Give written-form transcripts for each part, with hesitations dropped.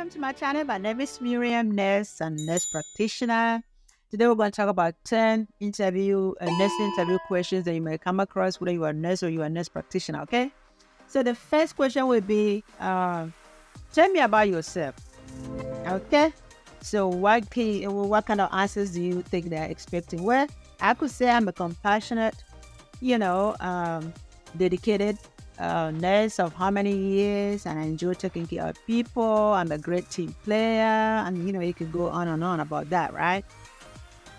welcome to my channel. My name is Miriam, nurse and nurse practitioner. Today we're going to talk about 10 nursing interview questions that you may come across whether you are a nurse or you are a nurse practitioner, okay? So the first question will be, tell me about yourself, okay? So what kind of answers do you think they're expecting? Well, I could say I'm a compassionate, dedicated nurse of how many years, and I enjoy taking care of people. I'm a great team player, and you could go on and on about that, right?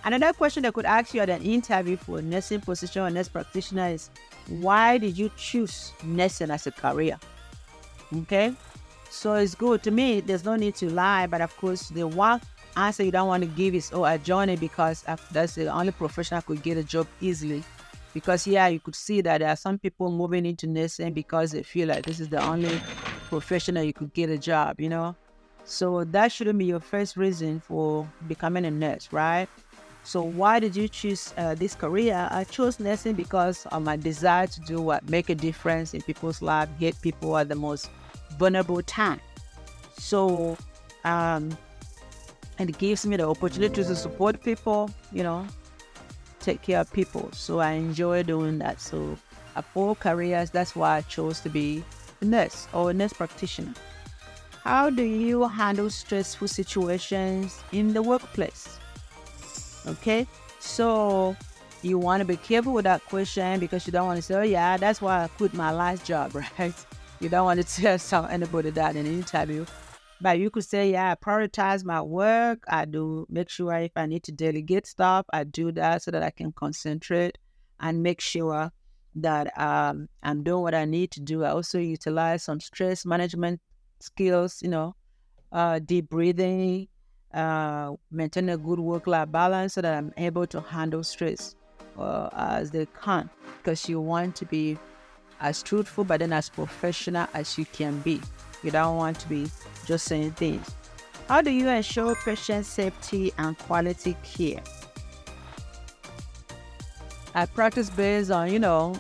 Another question they could ask you at an interview for a nursing position or nurse practitioner is, why did you choose nursing as a career? Okay, so it's good to me. There's no need to lie, but of course, the one answer you don't want to give is, I joined it because that's the only profession I could get a job easily. Because you could see that there are some people moving into nursing because they feel like this is the only profession that you could get a job, So that shouldn't be your first reason for becoming a nurse, right? So why did you choose this career? I chose nursing because of my desire to do make a difference in people's lives, get people at the most vulnerable time. So it gives me the opportunity to support people, take care of people. So I enjoy doing that. So of all careers, that's why I chose to be a nurse or a nurse practitioner. How do you handle stressful situations in the workplace? Okay, so you want to be careful with that question because you don't want to say, oh yeah, that's why I quit my last job, right? You don't want to tell anybody that in an interview. But you could say, yeah, I prioritize my work. I do make sure if I need to delegate stuff, I do that so that I can concentrate and make sure that I'm doing what I need to do. I also utilize some stress management skills, deep breathing, maintain a good work-life balance so that I'm able to handle stress as they can, because you want to be as truthful but then as professional as you can be. You don't want to be just saying things. How do you ensure patient safety and quality care? I practice based on,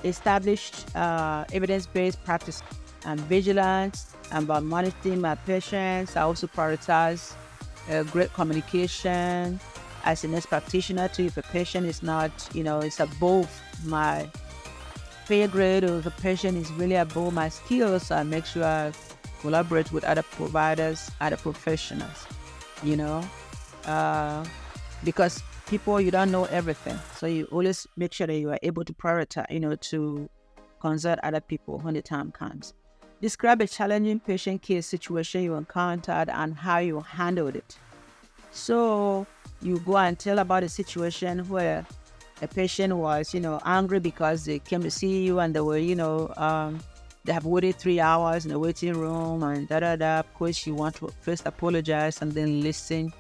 established evidence-based practice. I'm vigilant about monitoring my patients. I also prioritize great communication. As a nurse practitioner, too, if a patient is not, it's above my pay grade, or if a patient is really above my skills, I make sure I collaborate with other providers, other professionals, because people, you don't know everything. So you always make sure that you are able to prioritize, to consult other people when the time comes. Describe a challenging patient care situation you encountered and how you handled it. So you go and tell about a situation where a patient was, angry because they came to see you and they were, they have waited 3 hours in the waiting room and Of course, you want to first apologize and then listen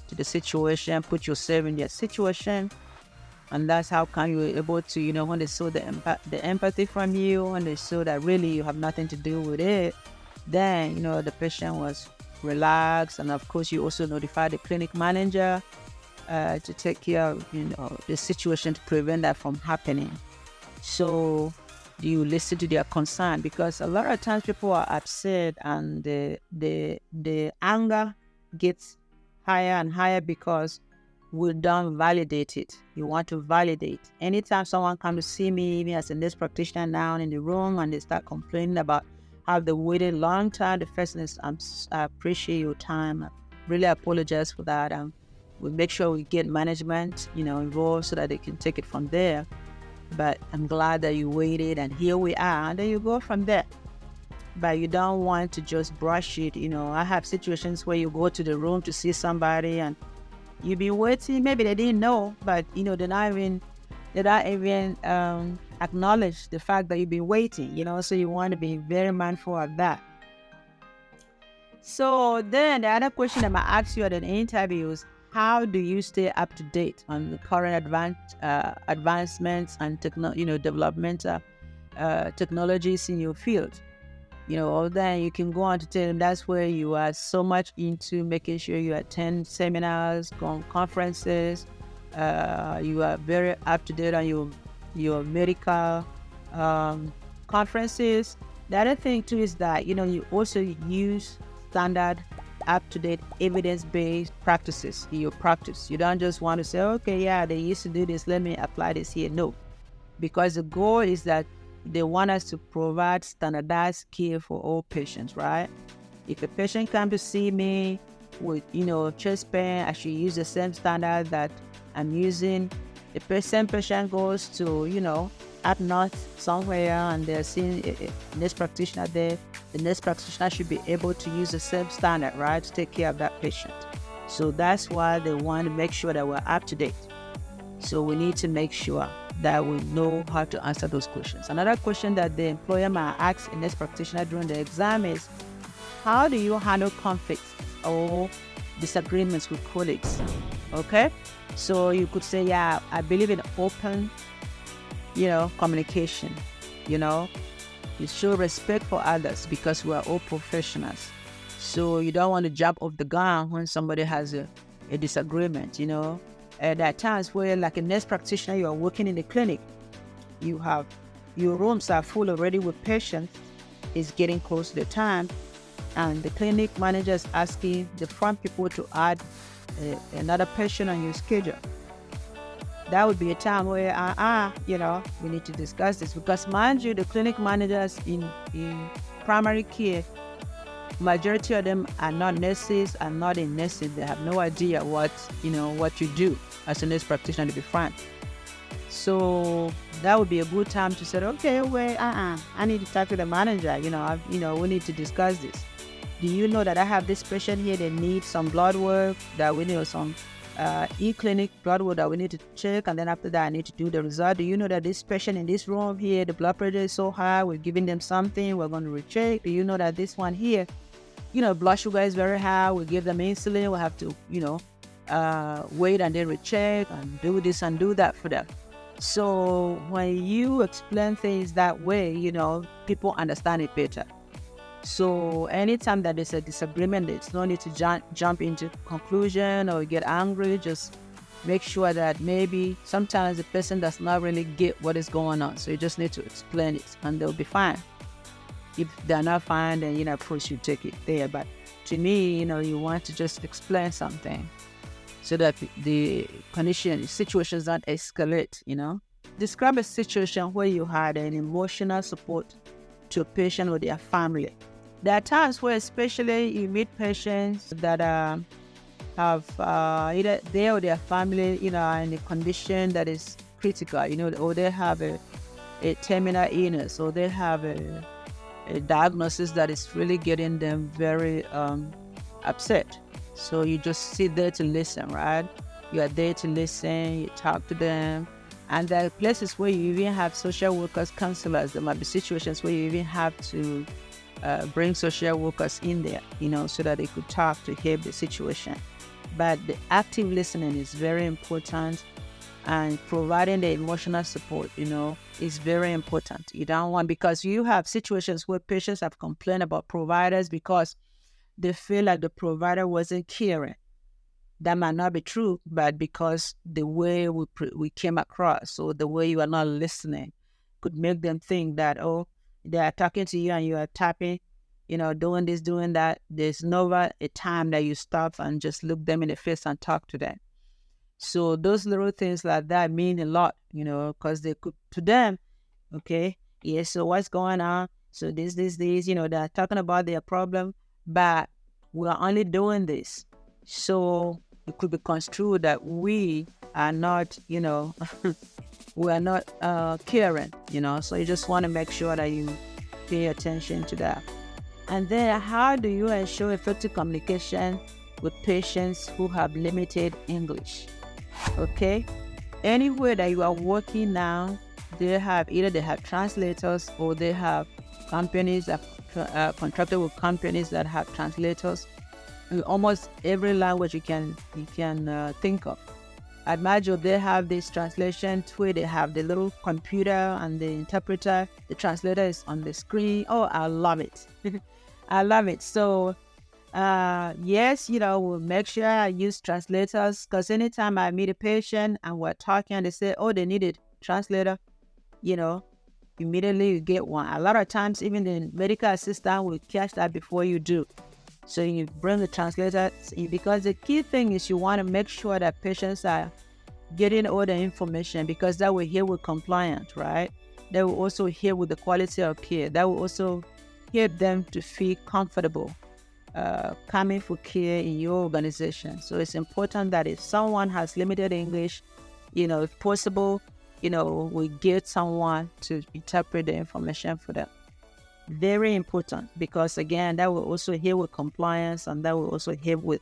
to the situation, put yourself in their situation. And that's how come you were able to, when they saw the empathy from you and they saw that really you have nothing to do with it, then, the patient was relaxed. And of course, you also notify the clinic manager to take care of, the situation to prevent that from happening. So you listen to their concern, because a lot of times people are upset and the anger gets higher and higher because we don't validate it. You want to validate. Anytime someone comes to see me, even as a nurse practitioner now in the room, and they start complaining about how they waited a long time, the first thing is, I appreciate your time. I really apologize for that. We make sure we get management, involved so that they can take it from there. But I'm glad that you waited, and here we are, and then you go from there. But you don't want to just brush it. I have situations where you go to the room to see somebody and you've been waiting. Maybe they didn't know, but they're not even acknowledge the fact that you've been waiting. So you want to be very mindful of that. So then the other question I might ask you at an interview is, how do you stay up to date on the current advancements and developmental technologies in your field? Then you can go on to tell them that's where you are so much into making sure you attend seminars, conferences. You are very up to date on your medical conferences. The other thing too is that you also use standard, up-to-date, evidence-based practices in your practice. You don't just want to say, okay, yeah, they used to do this, let me apply this here. No, because the goal is that they want us to provide standardized care for all patients, right? If a patient comes to see me with, chest pain, I should use the same standard that I'm using. The same patient goes to, up north somewhere and they're seeing a nurse practitioner there, the nurse practitioner should be able to use the same standard, right, to take care of that patient. So that's why they want to make sure that we're up to date. So we need to make sure that we know how to answer those questions. Another question that the employer might ask a nurse practitioner during the exam is, how do you handle conflicts or disagreements with colleagues? Okay, so you could say, yeah, I believe in open, communication. You show respect for others because we are all professionals. So you don't want to jump off the gun when somebody has a disagreement, And there are times where, like a nurse practitioner, you are working in the clinic, your rooms are full already with patients, it's getting close to the time, and the clinic manager is asking the front people to add another patient on your schedule. That would be a time where, we need to discuss this, because mind you, the clinic managers in primary care, majority of them are not nurses, are not in nursing. They have no idea what you do as a nurse practitioner, to be frank. So that would be a good time to say, okay, wait, I need to talk to the manager. We need to discuss this. Do you know that I have this patient here that needs some blood work, that we need some e-clinic blood work that we need to check, and then after that I need to do the result. Do you know that this patient in this room here, the blood pressure is so high, we're giving them something, we're going to recheck. Do you know that this one here, blood sugar is very high, we give them insulin, we have to, wait and then recheck and do this and do that for them. So when you explain things that way, people understand it better. So anytime that there's a disagreement, there's no need to jump into conclusion or get angry. Just make sure that maybe sometimes the person does not really get what is going on. So you just need to explain it and they'll be fine. If they're not fine, then, of course you take it there. But to me, you want to just explain something so that the situations don't escalate, Describe a situation where you had an emotional support to a patient or their family. There are times where, especially, you meet patients that have either they or their family, in a condition that is critical, or they have a terminal illness, or they have a diagnosis that is really getting them very upset. So you just sit there to listen, right? You are there to listen, you talk to them. And there are places where you even have social workers, counselors. There might be situations where you even have to bring social workers in there, so that they could talk to help the situation. But the active listening is very important, and providing the emotional support, is very important. You don't want, because you have situations where patients have complained about providers because they feel like the provider wasn't caring. That might not be true, but because the way we came across, or the way you are not listening, could make them think that, oh, they are talking to you and you are tapping, doing this, doing that. There's never a time that you stop and just look them in the face and talk to them. So those little things like that mean a lot, because they could, to them, okay, yes, so what's going on? So this, they're talking about their problem, but we are only doing this. So it could be construed that we are not, we are not caring, So you just want to make sure that you pay attention to that. And then, how do you ensure effective communication with patients who have limited English? Okay, anywhere that you are working now, they have translators, or they have companies that contracted with companies that have translators in almost every language you can think of. At my job, they have this translation where they have the little computer and the interpreter. The translator is on the screen. Oh, I love it. I love it. So, yes, we'll make sure I use translators, because anytime I meet a patient and we're talking and they say, oh, they need a translator, immediately you get one. A lot of times, even the medical assistant will catch that before you do. So you bring the translators in, because the key thing is you want to make sure that patients are getting all the information, because that will help with compliance, right? That will also help with the quality of care. That will also help them to feel comfortable coming for care in your organization. So it's important that if someone has limited English, if possible, we get someone to interpret the information for them. Very important, because again, that will also help with compliance, and that will also help with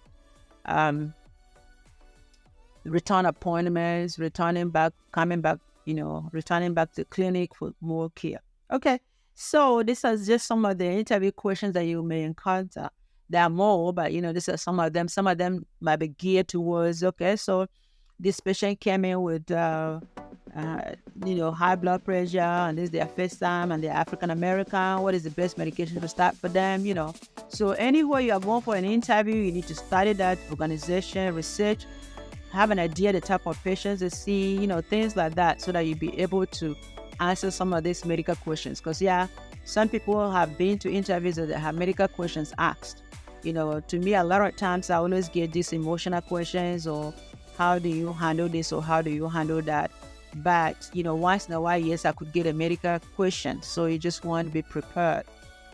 return appointments, returning back, coming back, returning back to clinic for more care. Okay, so these are just some of the interview questions that you may encounter. There are more, but these are some of them. Some of them might be geared towards, okay, so this patient came in with high blood pressure, and this is their first time, and they're African American. What is the best medication to start for them? So anywhere you are going for an interview, you need to study that organization, research, have an idea the type of patients they see, things like that, so that you'll be able to answer some of these medical questions. Because some people have been to interviews that they have medical questions asked. To me, a lot of times I always get these emotional questions, or how do you handle this, or how do you handle that? But once in a while, yes, I could get a medical question. So you just want to be prepared,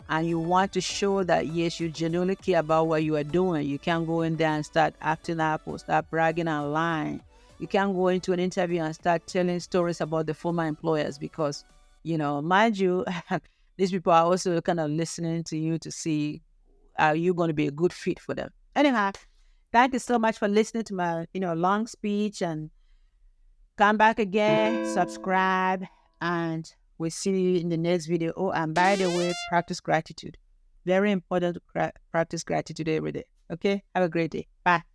and you want to show that yes, you genuinely care about what you are doing. You can't go in there and start acting up or start bragging and lying. You can't go into an interview and start telling stories about the former employers, because mind you, these people are also kind of listening to you to see are you going to be a good fit for them. Anyhow, thank you so much for listening to my long speech, and come back again, subscribe, and we'll see you in the next video. Oh, and by the way, practice gratitude. Very important to practice gratitude every day. Okay? Have a great day. Bye.